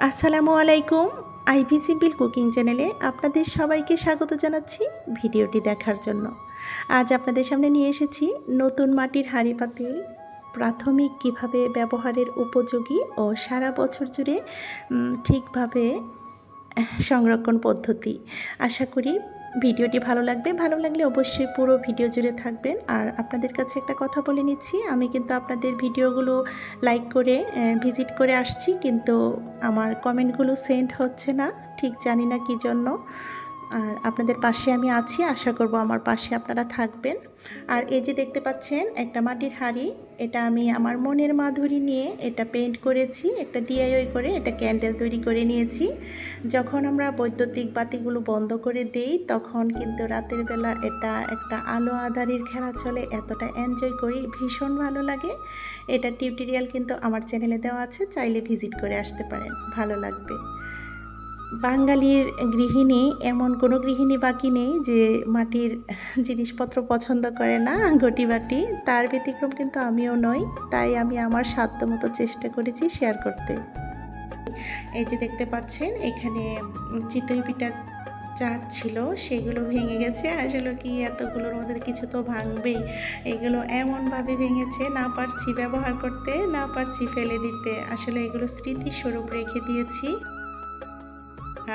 আসসালামু আলাইকুম। Ivy simple cooking চ্যানেলে আপনাদের সবাইকে স্বাগত জানাচ্ছি ভিডিওটি দেখার জন্য। আজ আপনাদের সামনে নিয়ে এসেছি নতুন মাটির হাঁড়ি পাতিল প্রাথমিক কিভাবে ব্যবহারের উপযোগী ও সারা বছর জুড়ে ঠিকভাবে সংরক্ষণ পদ্ধতি। আশা করি ভিডিওটি ভালো লাগবে। ভালো লাগলে অবশ্যই পুরো ভিডিও জুড়ে থাকবেন। আর আপনাদের কাছে একটা কথা বলে নিচ্ছি, আমি কিন্তু আপনাদের ভিডিওগুলো লাইক করে ভিজিট করে আসছি, কিন্তু আমার কমেন্টগুলো সেন্ড হচ্ছে না, ঠিক জানি না কী জন্য। আর আপনাদের পাশে আমি আছি, আশা করব আমার পাশে আপনারা থাকবেন। আর এই যে দেখতে পাচ্ছেন একটা মাটির হাঁড়ি, এটা আমি আমার মনের মাধুরী নিয়ে এটা পেইন্ট করেছি, একটা ডিআইওয়াই করে এটা ক্যান্ডেল তৈরি করে নিয়েছি। যখন আমরা বৈদ্যুতিক বাতিগুলো বন্ধ করে দেই তখন কিন্তু রাতের বেলা এটা একটা আলো আঁধারির খেলা চলে, এতটা এনজয় করি, ভীষণ ভালো লাগে। এটা টিউটোরিয়াল কিন্তু আমার চ্যানেলে দেওয়া আছে, চাইলে ভিজিট করে আসতে পারেন, ভালো লাগবে। বাঙালির গৃহিণী এমন কোনো গৃহিণী বাকি নেই যে মাটির জিনিসপত্র পছন্দ করে না, ঘটি বাটি। তার ব্যতিক্রম কিন্তু আমিও নই, তাই আমি আমার সাধ্যমতো চেষ্টা করেছি শেয়ার করতে। এই যে দেখতে পাচ্ছেন এখানে চিতই পিঠার চাট ছিল, সেগুলো ভেঙে গেছে। আসলে কি এতগুলোর মধ্যে কিছু তো ভাঙবেই, এগুলো এমনভাবে ভেঙেছে, না পারছি ব্যবহার করতে, না পারছি ফেলে দিতে। আসলে এগুলো স্মৃতিস্বরূপ রেখে দিয়েছি,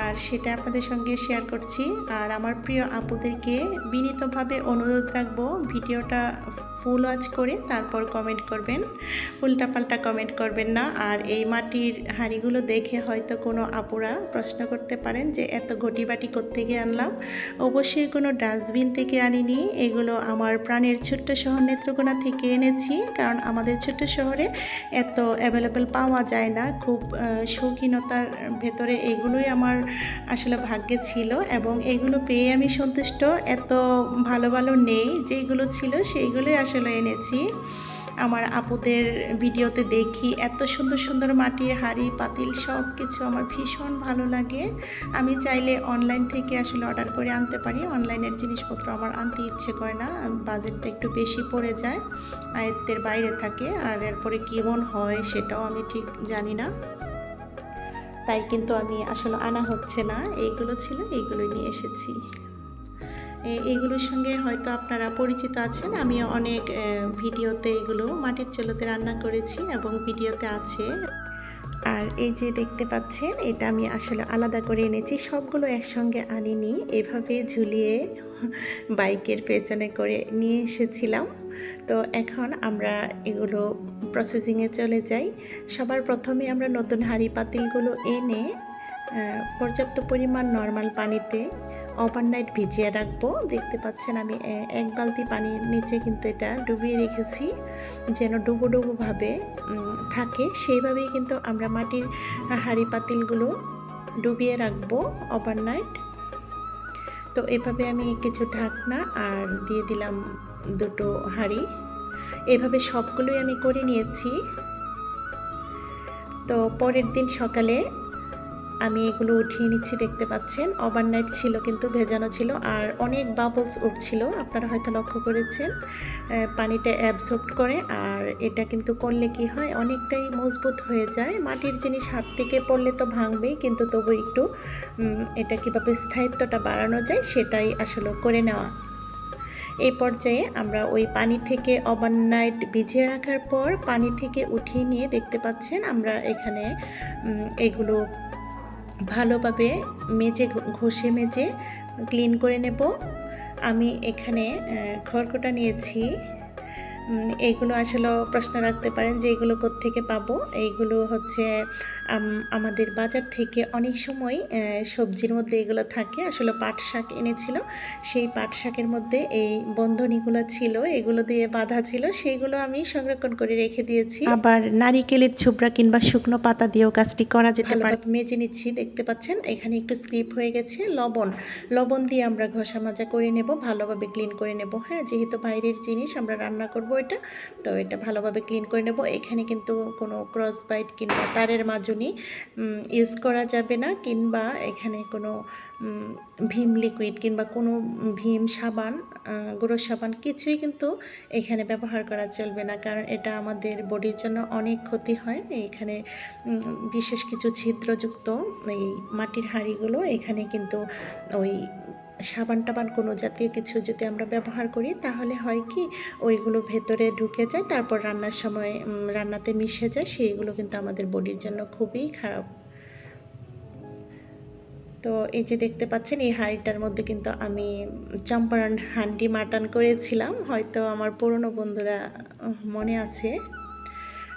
আর সেটা আপনাদের সঙ্গে শেয়ার করছি। আর আমার প্রিয় আপুদেরকে বিনীতভাবে অনুরোধ রাখবো, ভিডিওটা ফুল ওয়াচ করে তারপর কমেন্ট করবেন, উল্টাপাল্টা কমেন্ট করবেন না। আর এই মাটির হাঁড়িগুলো দেখে হয়তো কোনো আপুরা প্রশ্ন করতে পারেন যে এত ঘটি বাটি কোত্থেকে আনলাম। অবশ্যই কোনো ডাস্টবিন থেকে আনিনি, এগুলো আমার প্রাণের ছোট্ট শহর নেত্রকোনা থেকে এনেছি, কারণ আমাদের ছোট্ট শহরে এত অ্যাভেলেবেল পাওয়া যায় না। খুব শৌখিনতার ভেতরে এগুলোই আমার আসলে ভাগ্যে ছিল, এবং এগুলো পেয়ে আমি সন্তুষ্ট। এত ভালো ভালো নেই, যেগুলো ছিল সেইগুলোই আসলে এনেছি। আমার আপুদের ভিডিওতে দেখি এত সুন্দর সুন্দর মাটির হাঁড়ি পাতিল, সব কিছু আমার ভীষণ ভালো লাগে। আমি চাইলে অনলাইন থেকে আসলে অর্ডার করে আনতে পারি, অনলাইনের জিনিসপত্র আমার আনতে ইচ্ছে করে না, বাজেটটা একটু বেশি পড়ে যায়, আয়ত্তের বাইরে থাকে। আর এরপরে কেমন হয় সেটাও আমি ঠিক জানি না, তাই কিন্তু আমি আসলে আনা হচ্ছে না। এইগুলো ছিল, এইগুলোই নিয়ে এসেছি। এইগুলোর সঙ্গে হয়তো আপনারা পরিচিত আছেন, আমি অনেক ভিডিওতে এগুলো মাটির চুলোতে রান্না করেছি এবং ভিডিওতে আছে। আর এই যে দেখতে পাচ্ছেন এটা আমি আসলে আলাদা করে এনেছি, সবগুলো একসঙ্গে আনিনি, এভাবে ঝুলিয়ে বাইকের পেছনে করে নিয়ে এসেছিলাম। তো এখন আমরা এগুলো প্রসেসিংয়ে চলে যাই। সবার প্রথমে আমরা নতুন হাঁড়ি পাতিলগুলো এনে পর্যাপ্ত পরিমাণ নর্মাল পানিতে ওভারনাইট ভিজিয়ে রাখবো। দেখতে পাচ্ছেন আমি এক বালতি পানির নিচে কিন্তু এটা ডুবিয়ে রেখেছি, যেন ডুবো ডুবোভাবে থাকে। সেইভাবেই কিন্তু আমরা মাটির হাঁড়ি পাতিলগুলো ডুবিয়ে রাখবো ওভারনাইট। তো এভাবে আমি কিছু ঢাকনা আর দিয়ে দিলাম দুটো হাঁড়ি, এভাবে সবগুলোই আমি করে নিয়েছি। তো পরের দিন সকালে আমি এগুলো উঠিয়ে নিচ্ছি, দেখতে পাচ্ছেন ওভারনাইট ছিল কিন্তু ভেজানো ছিল, আর অনেক বাবলস উঠছিল, আপনারা হয়তো লক্ষ্য করেছেন। পানিটা অ্যাবজর্ব করে, আর এটা কিন্তু করলে কি হয় অনেকটাই মজবুত হয়ে যায়। মাটির জিনিস হাত থেকে পড়লে তো ভাঙবেই, কিন্তু তবু একটু এটা কীভাবে স্থায়িত্বটা বাড়ানো যায় সেটাই আসলে করে নেওয়া। এই পর্যায়ে আমরা ওই পানি থেকে ওভারনাইট ভিজিয়ে রাখার পর পানি থেকে উঠিয়ে নিয়ে দেখতে পাচ্ছেন আমরা এখানে এগুলো ভালোভাবে ঘষে মেজে ক্লিন করে নেব। আমি এখানে খড়কুটা নিয়েছি। এইগুলো আসলে প্রশ্ন রাখতে পারেন যে এগুলো কোত্থেকে পাবো। এইগুলো হচ্ছে আমাদের বাজার থেকে অনেক সময় সবজির মধ্যে এগুলো থাকে, আসলে পাট শাক এনেছিল, সেই পাট শাকের মধ্যে এই বন্ধনীগুলো ছিল, এগুলো দিয়ে বাঁধা ছিল, সেইগুলো আমি সংরক্ষণ করে রেখে দিয়েছি। আবার নারিকেলের ছোবড়া কিংবা শুকনো পাতা দিয়েও কাজটি করা যেতে পারে। মেজে নিচ্ছি, দেখতে পাচ্ছেন এখানে একটু স্লিপ হয়ে গেছে। লবণ দিয়ে আমরা ঘষা মাজা করে নেব, ভালোভাবে ক্লিন করে নেব। হ্যাঁ, যেহেতু বাইরের জিনিস আমরা রান্না করব, এটা। তো এটা ভালোভাবে ক্লিন করে নেব। এখানে কিন্তু কোনো ক্রস বাইট কিংবা তারের মাজনি ইউজ করা যাবে না, কিংবা এখানে কোনো ভীম লিকুইড কিংবা কোনো ভীম সাবান, গুঁড়ো সাবান কিছুই কিন্তু এখানে ব্যবহার করা চলবে না, কারণ এটা আমাদের বডির জন্য অনেক ক্ষতি হয়। এখানে বিশেষ কিছু ছিদ্রযুক্ত এই মাটির হাঁড়িগুলো, এখানে কিন্তু ওই সাবান টাবান কোনো জাতীয় কিছু যদি আমরা ব্যবহার করি তাহলে হয় কি ওইগুলো ভেতরে ঢুকে যায়, তারপর রান্নার সময় রান্নাতে মিশে যায়, সেইগুলো কিন্তু আমাদের বডির জন্য খুবই খারাপ। তো এই যে দেখতে পাচ্ছেন এই হাঁড়িটার মধ্যে কিন্তু আমি চম্পারন হান্ডি মাটন করেছিলাম, হয়তো আমার পুরনো বন্ধুরা মনে আছে।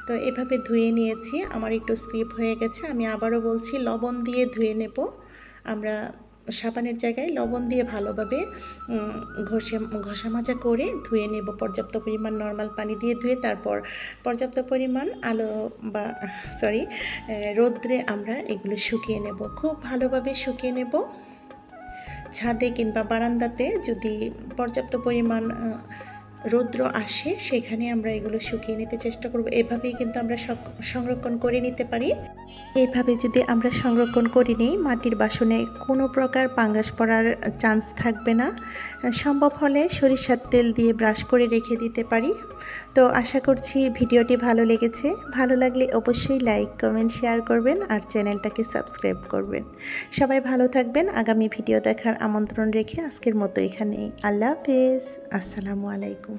তো এভাবে ধুয়ে নিয়েছি, আমার একটু স্কিপ হয়ে গেছে, আমি আবারও বলছি লবণ দিয়ে ধুয়ে নেব। আমরা সাবানের জায়গায় লবণ দিয়ে ভালোভাবে ঘষা মাজা করে ধুয়ে নেব, পর্যাপ্ত পরিমাণ নর্মাল পানি দিয়ে ধুয়ে তারপর পর্যাপ্ত পরিমাণ রৌদ্রে আমরা এগুলো শুকিয়ে নেব, খুব ভালোভাবে শুকিয়ে নেব। ছাদে কিংবা বারান্দাতে যদি পর্যাপ্ত পরিমাণ রৌদ্র আসে সেখানে আমরা এগুলো শুকিয়ে নিতে চেষ্টা করব। এভাবেই কিন্তু আমরা সংরক্ষণ করে নিতে পারি। এইভাবে যদি আমরা সংরক্ষণ করে নিই, মাটির বাসনে কোনো প্রকার পাঙ্গাস পড়ার চান্স থাকবে না। সম্ভব হলে সরিষার তেল দিয়ে ব্রাশ করে রেখে দিতে পারি। তো আশা করছি ভিডিওটি ভালো লেগেছে। ভালো লাগলে অবশ্যই লাইক, কমেন্ট, শেয়ার করবেন আর চ্যানেলটাকে সাবস্ক্রাইব করবেন। সবাই ভালো থাকবেন। আগামী ভিডিও দেখার আমন্ত্রণ রেখে আজকের মতো এখানেই। আল্লাহ হাফেজ। আসসালামু আলাইকুম।